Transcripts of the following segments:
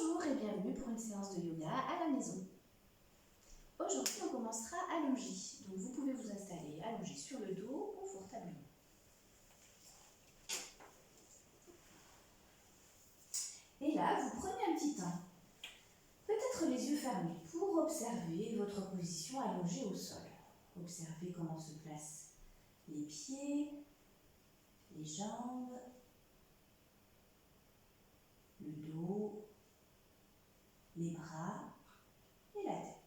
Bonjour et bienvenue pour une séance de yoga à la maison. Aujourd'hui, on commencera allongé. Donc vous pouvez vous installer allongé sur le dos confortablement. Et là, vous prenez un petit temps, peut-être les yeux fermés, pour observer votre position allongée au sol. Observez comment se placent les pieds, les jambes, le dos, les bras et la tête.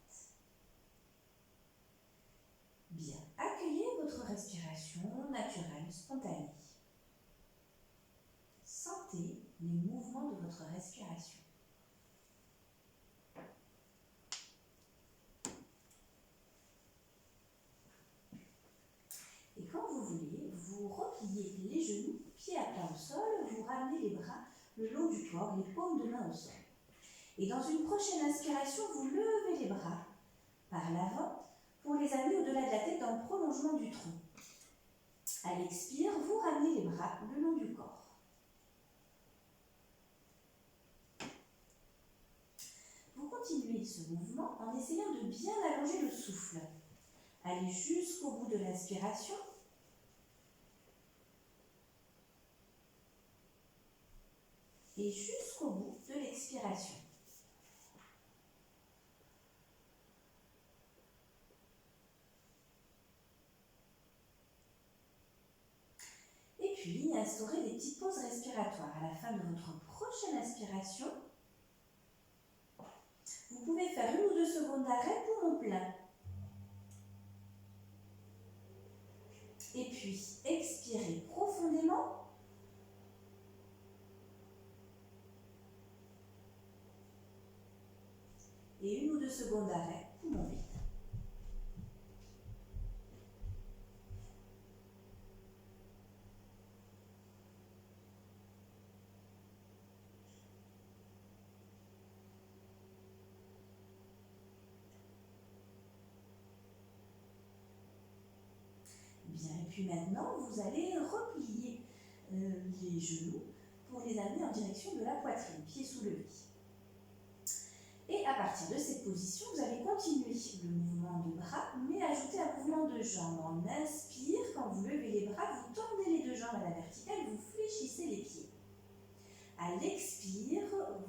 Bien, accueillez votre respiration naturelle, spontanée. Sentez les mouvements de votre respiration. Et quand vous voulez, vous repliez les genoux, pieds à plat au sol, vous ramenez les bras le long du corps, les paumes de main au sol. Et dans une prochaine inspiration, vous levez les bras par l'avant pour les amener au-delà de la tête dans le prolongement du tronc. À l'expire, vous ramenez les bras le long du corps. Vous continuez ce mouvement en essayant de bien allonger le souffle. Allez jusqu'au bout de l'inspiration. Et jusqu'au bout de l'expiration. Et puis, instaurez des petites pauses respiratoires. À la fin de votre prochaine inspiration, vous pouvez faire 1 ou 2 secondes d'arrêt, poumon plein. Et puis, expirez profondément. Et 1 ou 2 secondes d'arrêt, poumon vide. Bien, et puis maintenant, vous allez replier les genoux pour les amener en direction de la poitrine, pieds soulevés. Et à partir de cette position, vous allez continuer le mouvement de bras, mais ajouter un mouvement de jambes. On inspire, quand vous levez les bras, vous tendez les 2 jambes à la verticale, vous fléchissez les pieds. À l'expire,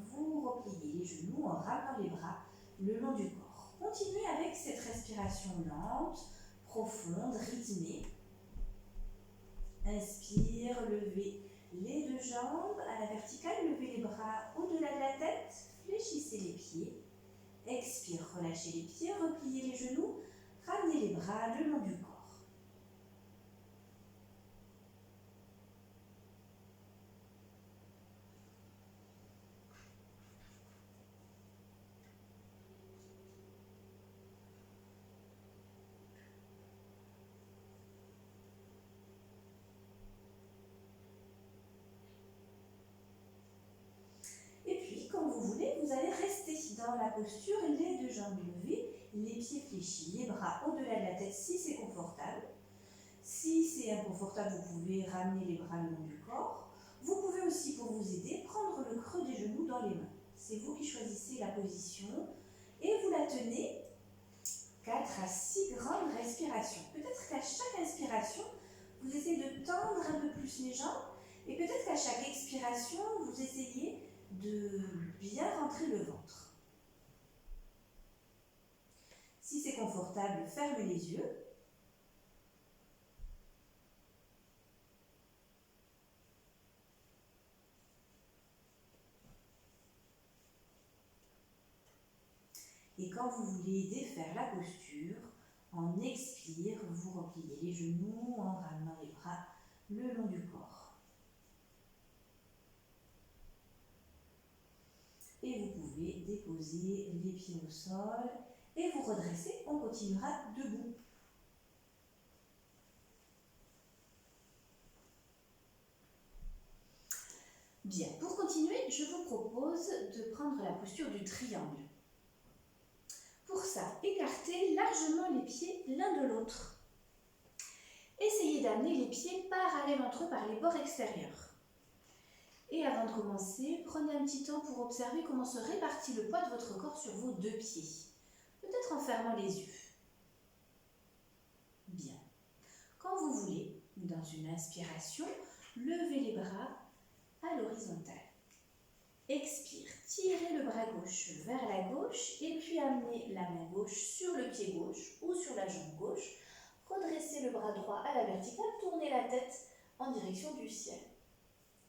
vous repliez les genoux en ramenant les bras le long du corps. Continuez avec cette respiration lente, profonde, rythmée. Inspire, levez les 2 jambes à la verticale, levez les bras au-delà de la tête, fléchissez les pieds. Expire, relâchez les pieds, repliez les genoux, ramenez les bras le long du corps. Et puis, quand vous voulez, vous allez rester dans la posture, les 2 jambes levées, les pieds fléchis, les bras au-delà de la tête si c'est confortable. Si c'est inconfortable, vous pouvez ramener les bras le long du corps. Vous pouvez aussi, pour vous aider, prendre le creux des genoux dans les mains. C'est vous qui choisissez la position et vous la tenez 4 à 6 grandes respirations. Peut-être qu'à chaque inspiration, vous essayez de tendre un peu plus les jambes et peut-être qu'à chaque expiration, vous essayez de bien rentrer le ventre. Si c'est confortable, fermez les yeux. Et quand vous voulez défaire la posture, en expire, vous repliez les genoux en ramenant les bras le long du corps. Et vous pouvez déposer les pieds au sol et vous redresser, on continuera debout. Bien, pour continuer, je vous propose de prendre la posture du triangle. Pour ça, écartez largement les pieds l'un de l'autre. Essayez d'amener les pieds parallèles entre eux par les bords extérieurs. Et avant de commencer, prenez un petit temps pour observer comment se répartit le poids de votre corps sur vos deux pieds. Peut-être en fermant les yeux. Bien. Quand vous voulez, dans une inspiration, levez les bras à l'horizontale. Expire, tirez le bras gauche vers la gauche et puis amenez la main gauche sur le pied gauche ou sur la jambe gauche. Redressez le bras droit à la verticale, tournez la tête en direction du ciel.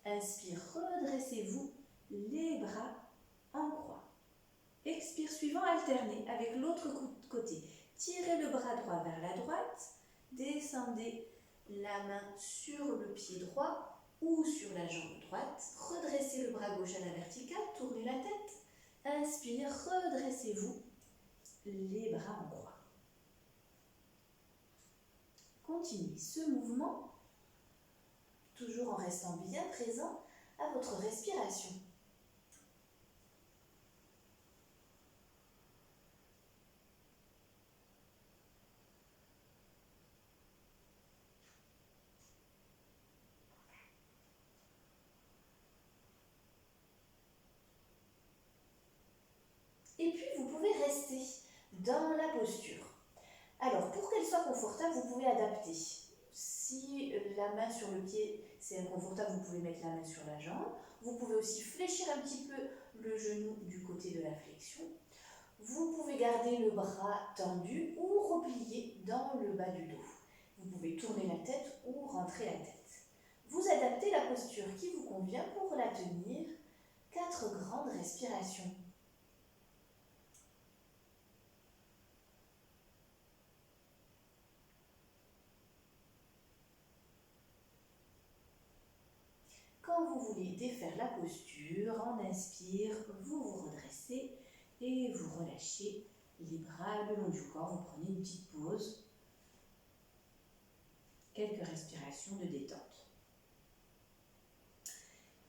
Inspire, redressez-vous les bras en croix. Expire suivant, alternez avec l'autre côté. Tirez le bras droit vers la droite, descendez la main sur le pied droit ou sur la jambe droite, redressez le bras gauche à la verticale, tournez la tête, inspire, redressez-vous les bras en croix. Continuez ce mouvement, toujours en restant bien présent à votre respiration. Et puis, vous pouvez rester dans la posture. Alors, pour qu'elle soit confortable, vous pouvez adapter. Si la main sur le pied, c'est inconfortable, vous pouvez mettre la main sur la jambe. Vous pouvez aussi fléchir un petit peu le genou du côté de la flexion. Vous pouvez garder le bras tendu ou replié dans le bas du dos. Vous pouvez tourner la tête ou rentrer la tête. Vous adaptez la posture qui vous convient pour la tenir. 4 grandes respirations. Quand vous voulez défaire la posture, en inspire, vous vous redressez et vous relâchez les bras le long du corps. Vous prenez une petite pause, quelques respirations de détente.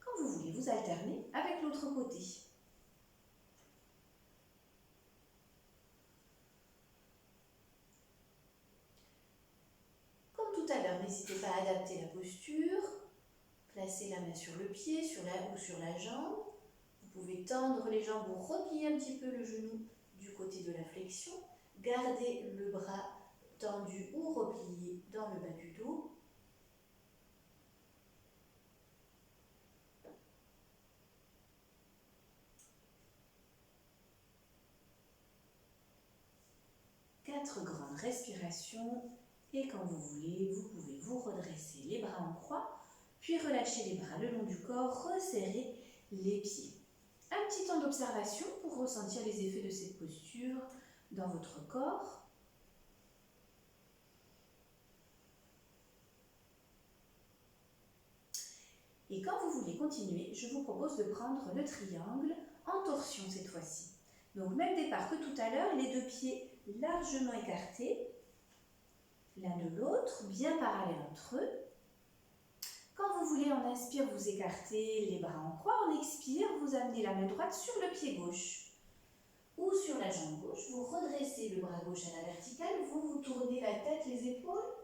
Quand vous voulez, vous alternez avec l'autre côté. Comme tout à l'heure, n'hésitez pas à adapter la posture. Placez la main sur le pied ou sur la jambe. Vous pouvez tendre les jambes ou replier un petit peu le genou du côté de la flexion. Gardez le bras tendu ou replié dans le bas du dos. Quatre grandes respirations. Et quand vous voulez, vous pouvez vous redresser les bras en croix. Puis relâchez les bras le long du corps, resserrez les pieds. Un petit temps d'observation pour ressentir les effets de cette posture dans votre corps. Et quand vous voulez continuer, je vous propose de prendre le triangle en torsion cette fois-ci. Donc même départ que tout à l'heure, les deux pieds largement écartés, l'un de l'autre, bien parallèles entre eux. Quand vous voulez, en inspire, vous écartez les bras en croix. En expire, vous amenez la main droite sur le pied gauche ou sur la jambe gauche. Vous redressez le bras gauche à la verticale. Vous tournez la tête, les épaules.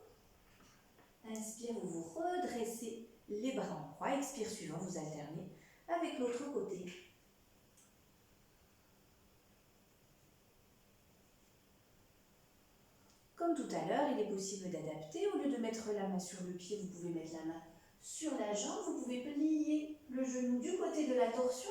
Inspire, vous vous redressez les bras en croix. Expire suivant, vous alternez avec l'autre côté. Comme tout à l'heure, il est possible d'adapter. Au lieu de mettre la main sur le pied, vous pouvez mettre la main sur la jambe. Vous pouvez plier le genou du côté de la torsion.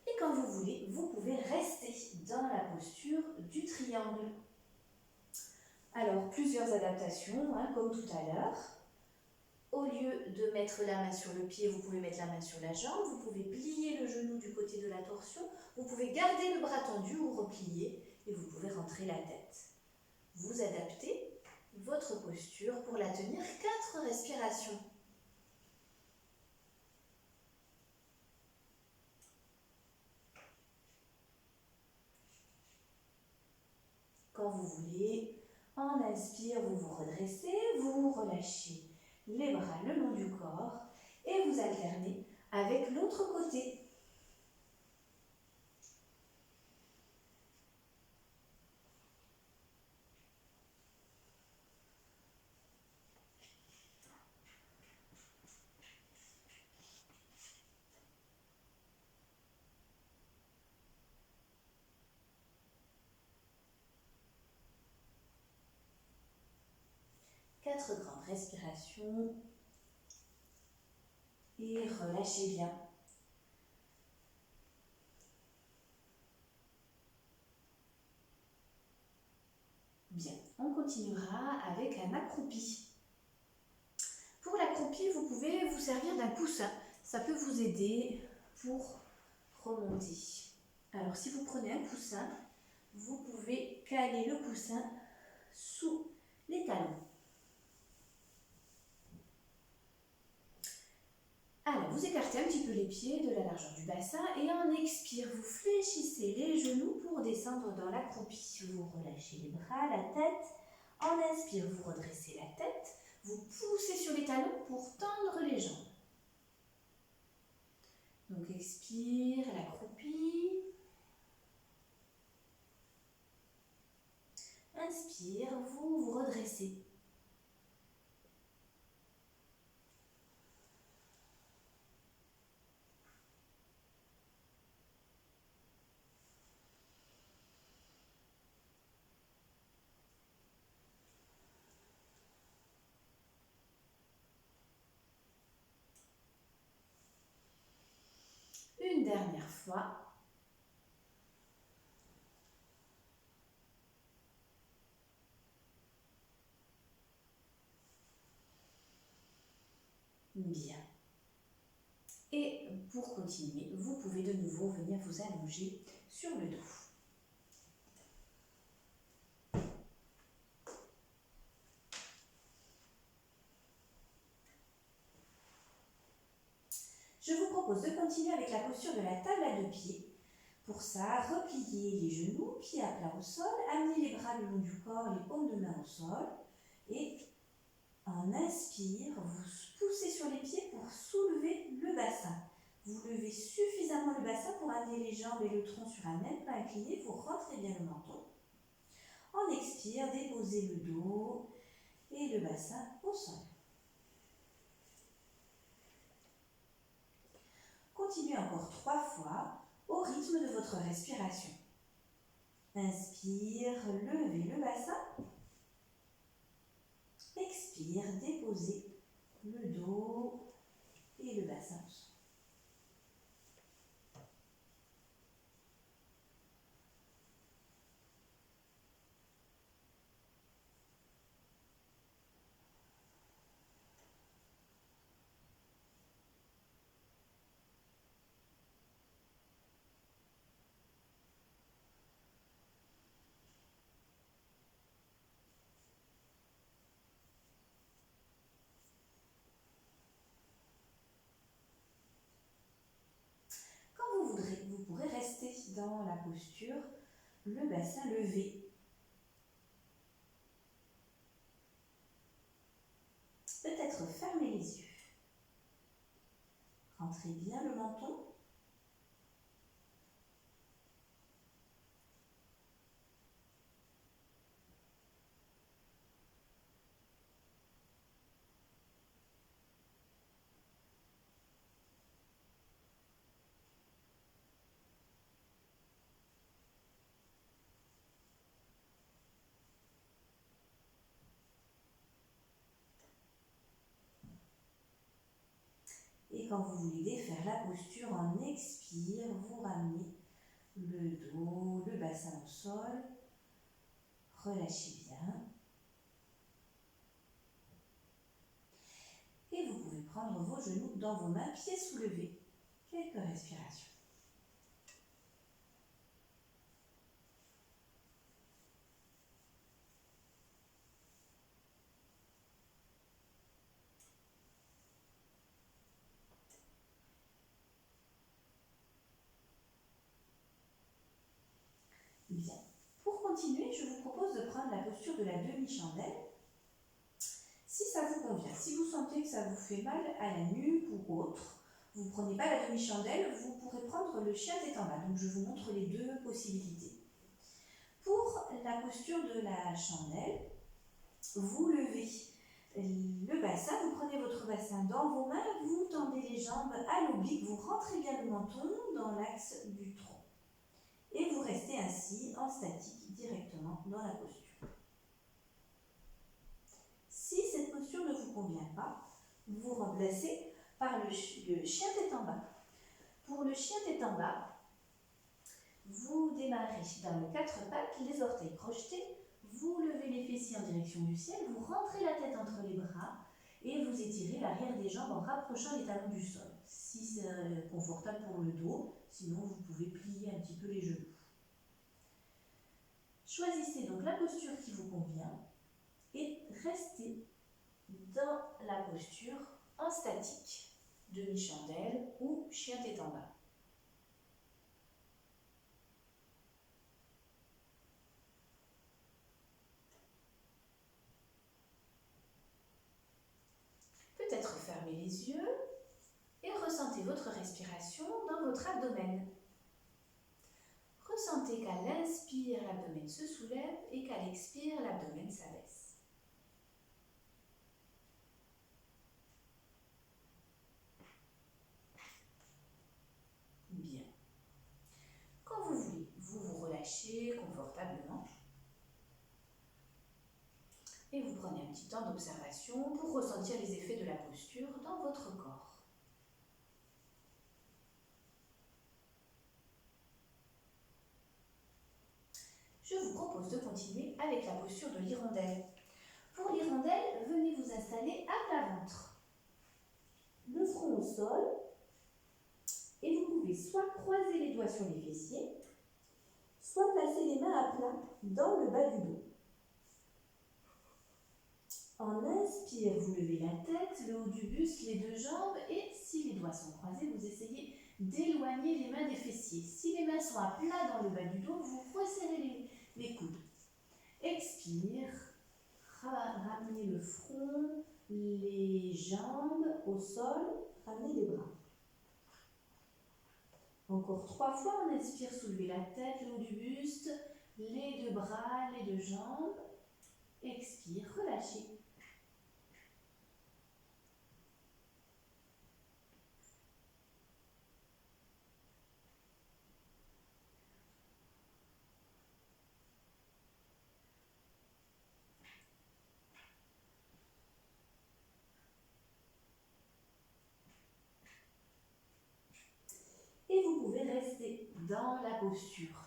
Et quand vous voulez, vous pouvez rester dans la posture du triangle. Alors, plusieurs adaptations, comme tout à l'heure. Au lieu de mettre la main sur le pied, vous pouvez mettre la main sur la jambe. Vous pouvez plier le genou du côté de la torsion. Vous pouvez garder le bras tendu ou replier et vous pouvez rentrer la tête. Vous adaptez votre posture pour la tenir 4 respirations. Quand vous voulez, en inspire, vous vous redressez, vous relâchez les bras le long du corps et vous alternez avec l'autre côté. Quatre grandes respirations et relâchez bien. Bien, on continuera avec un accroupi. Pour l'accroupi, vous pouvez vous servir d'un coussin. Ça peut vous aider pour remonter. Alors, si vous prenez un coussin, vous pouvez caler le coussin sous les talons. Alors, vous écartez un petit peu les pieds de la largeur du bassin et en expire, vous fléchissez les genoux pour descendre dans l'accroupi. Vous relâchez les bras, la tête. En inspire, vous redressez la tête. Vous poussez sur les talons pour tendre les jambes. Donc, expire, l'accroupi. Inspire, vous vous redressez. Une dernière fois. Bien. Et pour continuer, vous pouvez de nouveau venir vous allonger sur le dos. Je vous propose de continuer avec la posture de la table à deux pieds. Pour ça, repliez les genoux, pieds à plat au sol, amenez les bras le long du corps, les paumes de main au sol. Et en inspire, vous poussez sur les pieds pour soulever le bassin. Vous levez suffisamment le bassin pour amener les jambes et le tronc sur un même pas incliné. Vous rentrez bien le menton. En expire, déposez le dos et le bassin au sol. Continuez encore 3 fois au rythme de votre respiration. Inspire, levez le bassin. Expire, déposez le dos et le bassin au sol. Vous pourrez rester dans la posture, le bassin levé. Peut-être fermer les yeux. Rentrez bien le menton. Et quand vous voulez défaire la posture, en expire, vous ramenez le dos, le bassin au sol. Relâchez bien. Et vous pouvez prendre vos genoux dans vos mains, pieds soulevés. Quelques respirations. Bien. Pour continuer, je vous propose de prendre la posture de la demi-chandelle. Si ça vous convient, si vous sentez que ça vous fait mal à la nuque ou autre, vous ne prenez pas la demi-chandelle, vous pourrez prendre le chien tête en bas. Donc je vous montre les deux possibilités. Pour la posture de la chandelle, vous levez le bassin, vous prenez votre bassin dans vos mains, vous tendez les jambes à l'oblique, vous rentrez bien le menton dans l'axe du tronc. Et vous restez ainsi en statique directement dans la posture. Si cette posture ne vous convient pas, vous remplacez par le chien tête en bas. Pour le chien tête en bas, vous démarrez dans les 4 pattes, les orteils crochetés, vous levez les fessiers en direction du ciel, vous rentrez la tête entre les bras et vous étirez l'arrière des jambes en rapprochant les talons du sol. Si c'est confortable pour le dos, sinon vous pouvez plier un petit peu les genoux. Choisissez donc la posture qui vous convient et restez dans la posture en statique, demi-chandelle ou chien tête en bas. Peut-être fermez les yeux et ressentez votre respiration dans votre abdomen. Ressentez qu'à l'inspire, l'abdomen se soulève et qu'à l'expire, l'abdomen s'abaisse. Bien. Quand vous voulez, vous vous relâchez confortablement et vous prenez un petit temps d'observation pour ressentir les effets de la posture dans votre corps. Je vous propose de continuer avec la posture de l'hirondelle. Pour l'hirondelle, venez vous installer à plat ventre. Le front au sol et vous pouvez soit croiser les doigts sur les fessiers, soit placer les mains à plat dans le bas du dos. En inspire, vous levez la tête, le haut du buste, les deux jambes et si les doigts sont croisés, vous essayez d'éloigner les mains des fessiers. Si les mains sont à plat dans le bas du dos, vous resserrez les coudes. Expire, ramenez le front, les jambes au sol, ramenez les bras. Encore 3 fois, on inspire, soulevez la tête, le haut du buste, les deux bras, les deux jambes. Expire, relâchez. Et vous pouvez rester dans la posture.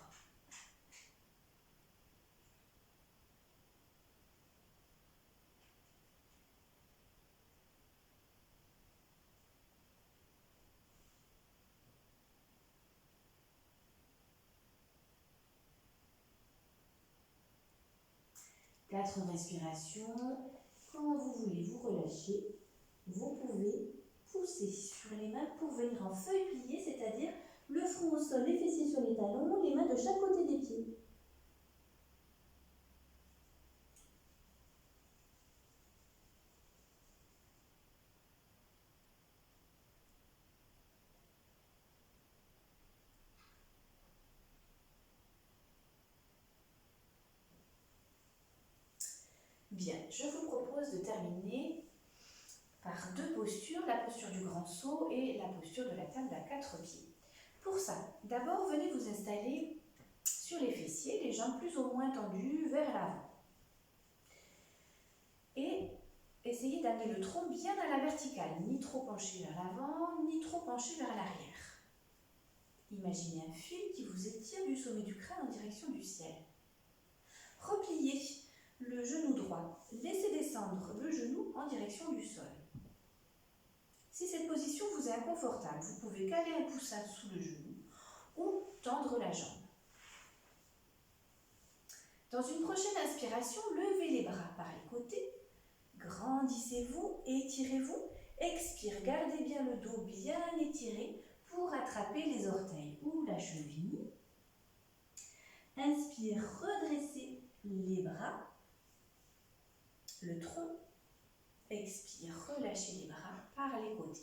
Quatre respirations. Quand vous voulez vous relâcher, vous pouvez pousser sur les mains pour venir en feuille pliée, c'est-à-dire le front au sol, les fessiers sur les talons, les mains de chaque côté des pieds. Bien, je vous propose de terminer par 2 postures, la posture du grand saut et la posture de la table à 4 pieds. Pour ça, d'abord, venez vous installer sur les fessiers, les jambes plus ou moins tendues vers l'avant. Et essayez d'amener le tronc bien à la verticale, ni trop penché vers l'avant, ni trop penché vers l'arrière. Imaginez un fil qui vous étire du sommet du crâne en direction du ciel. Repliez le genou droit, laissez descendre le genou en direction du sol. Si cette position vous est inconfortable, vous pouvez caler un coussin sous le genou ou tendre la jambe. Dans une prochaine inspiration, levez les bras par les côtés, grandissez-vous et étirez-vous. Expire, gardez bien le dos bien étiré pour attraper les orteils ou la cheville. Inspire, redressez les bras, le tronc. Expire, relâchez les bras par les côtés.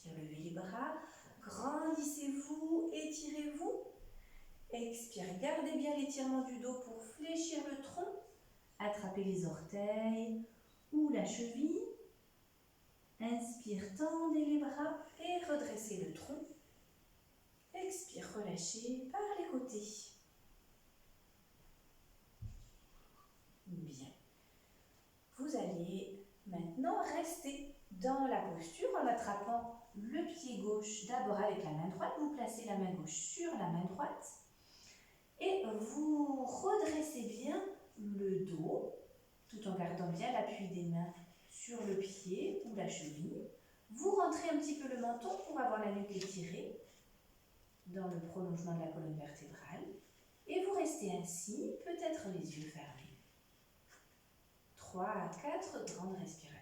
Inspire, levez les bras. Grandissez-vous, étirez-vous. Expire, gardez bien l'étirement du dos pour fléchir le tronc. Attrapez les orteils ou la cheville. Inspire, tendez les bras et redressez le tronc. Expire, relâchez par les côtés. Bien. Vous allez maintenant rester dans la posture en attrapant le pied gauche d'abord avec la main droite. Vous placez la main gauche sur la main droite et vous redressez bien le dos tout en gardant bien l'appui des mains sur le pied ou la cheville. Vous rentrez un petit peu le menton pour avoir la nuque étirée dans le prolongement de la colonne vertébrale et vous restez ainsi, peut-être les yeux fermés. 3 à 4 grandes respirations.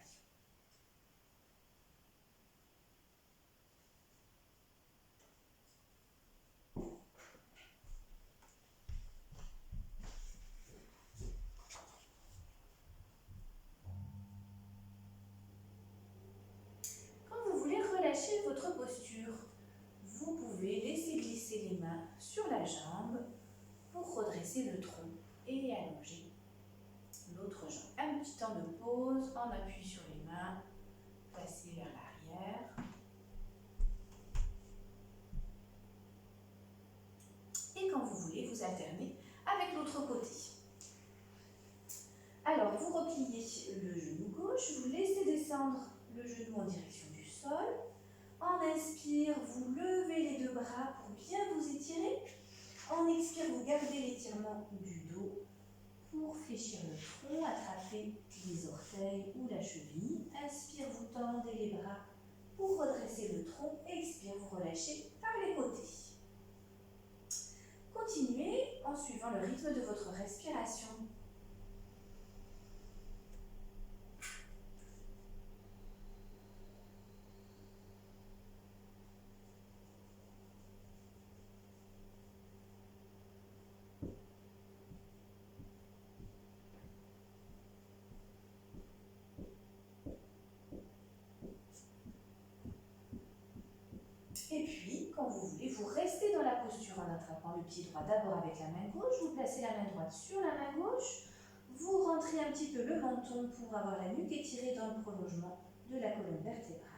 Quand vous voulez relâcher votre posture, vous pouvez laisser glisser les mains sur la jambe pour redresser le tronc et allonger l'autre jambe. Un petit temps de pause, on appuie sur les mains, placez vers l'arrière. Et quand vous voulez, vous alternez avec l'autre côté. Alors, vous repliez le genou gauche, vous laissez descendre le genou en direction du sol. En inspire, vous levez les deux bras pour bien vous étirer. En expire, vous gardez l'étirement du dos pour fléchir le tronc, attraper les orteils ou la cheville. Inspire, vous tendez les bras pour redresser le tronc. Expire, vous relâchez par les côtés. Continuez en suivant le rythme de votre respiration. Et puis, quand vous voulez, vous restez dans la posture en attrapant le pied droit d'abord avec la main gauche. Vous placez la main droite sur la main gauche. Vous rentrez un petit peu le menton pour avoir la nuque étirée dans le prolongement de la colonne vertébrale.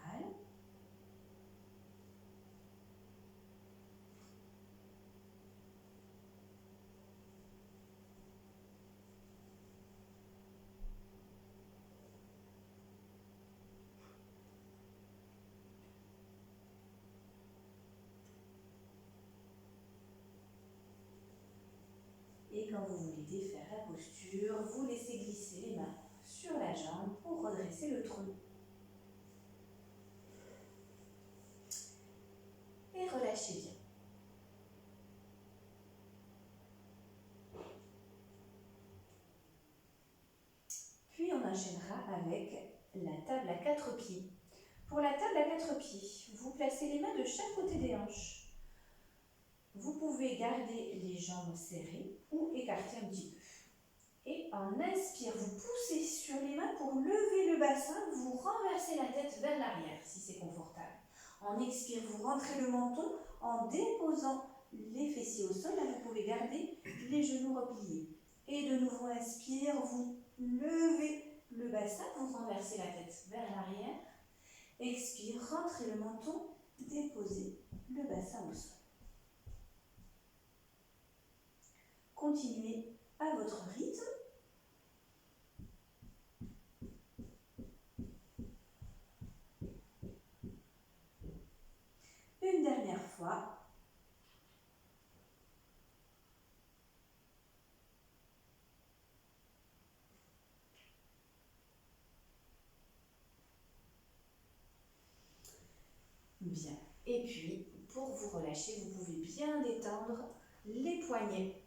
Et quand vous voulez défaire la posture, vous laissez glisser les mains sur la jambe pour redresser le tronc. Et relâchez bien. Puis on enchaînera avec la table à 4 pieds. Pour la table à 4 pieds, vous placez les mains de chaque côté des hanches. Vous pouvez garder les jambes serrées ou écarter un petit peu. Et en inspire, vous poussez sur les mains pour lever le bassin, vous renversez la tête vers l'arrière si c'est confortable. En expire, vous rentrez le menton en déposant les fessiers au sol. Là, vous pouvez garder les genoux repliés. Et de nouveau, inspire, vous levez le bassin, vous renversez la tête vers l'arrière. Expire, rentrez le menton, déposez le bassin au sol. Continuez à votre rythme. Une dernière fois. Bien. Et puis, pour vous relâcher, vous pouvez bien détendre les poignets.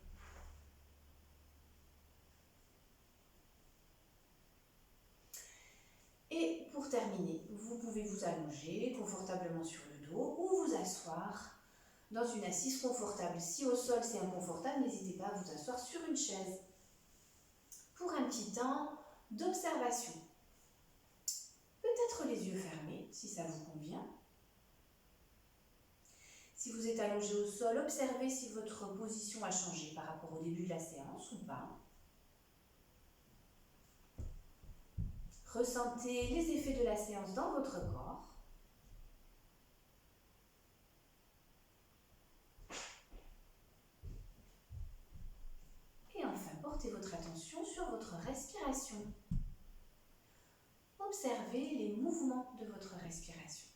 Et pour terminer, vous pouvez vous allonger confortablement sur le dos ou vous asseoir dans une assise confortable. Si au sol c'est inconfortable, n'hésitez pas à vous asseoir sur une chaise pour un petit temps d'observation. Peut-être les yeux fermés si ça vous convient. Si vous êtes allongé au sol, observez si votre position a changé par rapport au début de la séance ou pas. Ressentez les effets de la séance dans votre corps. Et enfin, portez votre attention sur votre respiration. Observez les mouvements de votre respiration.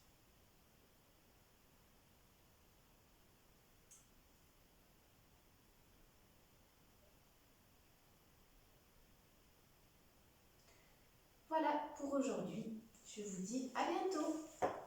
Voilà pour aujourd'hui. Je vous dis à bientôt.